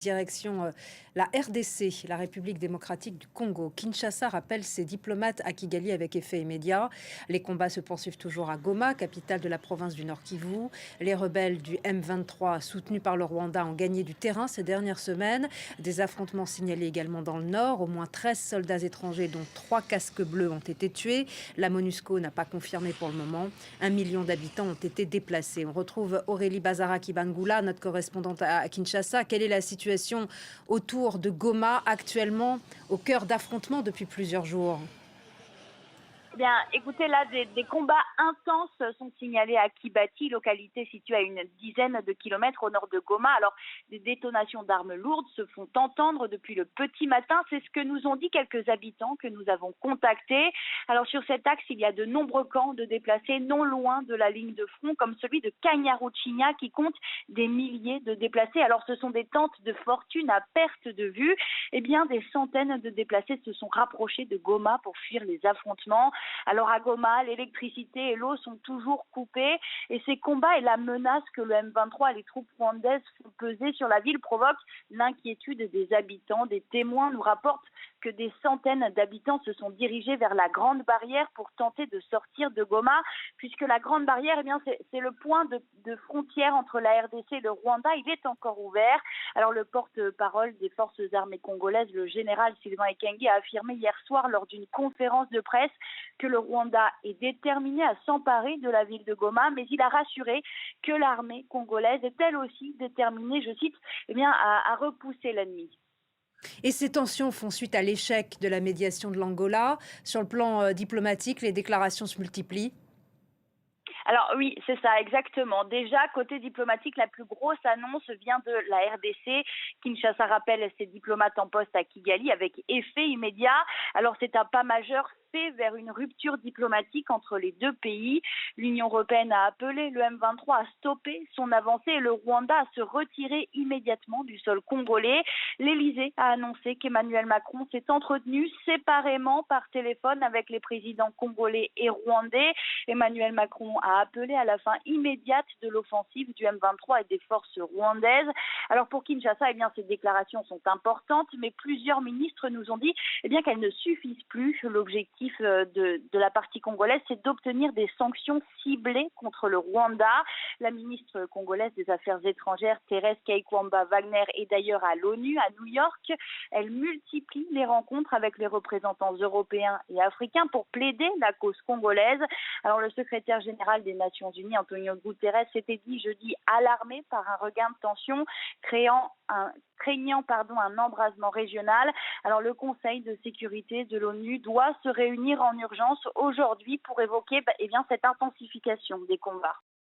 Direction la RDC, la République démocratique du Congo. Kinshasa rappelle ses diplomates à Kigali avec effet immédiat. Les combats se poursuivent toujours à Goma, capitale de la province du Nord Kivu. Les rebelles du M23, soutenus par le Rwanda, ont gagné du terrain ces dernières semaines. Des affrontements signalés également dans le Nord. Au moins 13 soldats étrangers, dont 3 casques bleus, ont été tués. La MONUSCO n'a pas confirmé pour le moment. 1 million d'habitants ont été déplacés. On retrouve Aurélie Bazara-Kibangula, notre correspondante à Kinshasa. Quelle est la situation autour de Goma, actuellement au cœur d'affrontements depuis plusieurs jours? Eh bien, écoutez, là, des combats intenses sont signalés à Kibati, localité située à une dizaine de kilomètres au nord de Goma. Alors, des détonations d'armes lourdes se font entendre depuis le petit matin. C'est ce que nous ont dit quelques habitants que nous avons contactés. Alors, sur cet axe, il y a de nombreux camps de déplacés non loin de la ligne de front, comme celui de Kanyaruchinya, qui compte des milliers de déplacés. Alors, ce sont des tentes de fortune à perte de vue. Eh bien, des centaines de déplacés se sont rapprochés de Goma pour fuir les affrontements. Alors à Goma, l'électricité et l'eau sont toujours coupées et ces combats et la menace que le M23 et les troupes rwandaises font peser sur la ville provoquent l'inquiétude des habitants. Des témoins nous rapportent que des centaines d'habitants se sont dirigés vers la Grande Barrière pour tenter de sortir de Goma, puisque la Grande Barrière, eh bien, c'est le point de frontière entre la RDC et le Rwanda. Il est encore ouvert. Alors le porte-parole des forces armées congolaises, le général Sylvain Ekenge, a affirmé hier soir lors d'une conférence de presse que le Rwanda est déterminé à s'emparer de la ville de Goma, mais il a rassuré que l'armée congolaise est elle aussi déterminée, je cite, eh bien, à repousser l'ennemi. Et ces tensions font suite à l'échec de la médiation de l'Angola. Sur le plan diplomatique, les déclarations se multiplient. Alors oui, c'est ça, exactement. Déjà, côté diplomatique, la plus grosse annonce vient de la RDC. Kinshasa rappelle ses diplomates en poste à Kigali avec effet immédiat. Alors c'est un pas majeur fait vers une rupture diplomatique entre les deux pays. L'Union européenne a appelé le M23 à stopper son avancée et le Rwanda à se retirer immédiatement du sol congolais. L'Élysée a annoncé qu'Emmanuel Macron s'est entretenu séparément par téléphone avec les présidents congolais et rwandais. Emmanuel Macron a appelé à la fin immédiate de l'offensive du M23 et des forces rwandaises. Alors pour Kinshasa, eh bien, ces déclarations sont importantes, mais plusieurs ministres nous ont dit eh bien, qu'elles ne suffisent plus. L'objectif de la partie congolaise, c'est d'obtenir des sanctions ciblées contre le Rwanda. La ministre congolaise des Affaires étrangères, Thérèse Kaikwamba Wagner, est d'ailleurs à l'ONU, à New York. Elle multiplie les rencontres avec les représentants européens et africains pour plaider la cause congolaise. Alors le secrétaire général des Nations Unies, Antonio Guterres, s'était dit jeudi alarmé par un regain de tension, craignant un embrasement régional. Alors le Conseil de sécurité de l'ONU doit se réunir en urgence aujourd'hui pour évoquer eh bien, cette intensification des combats.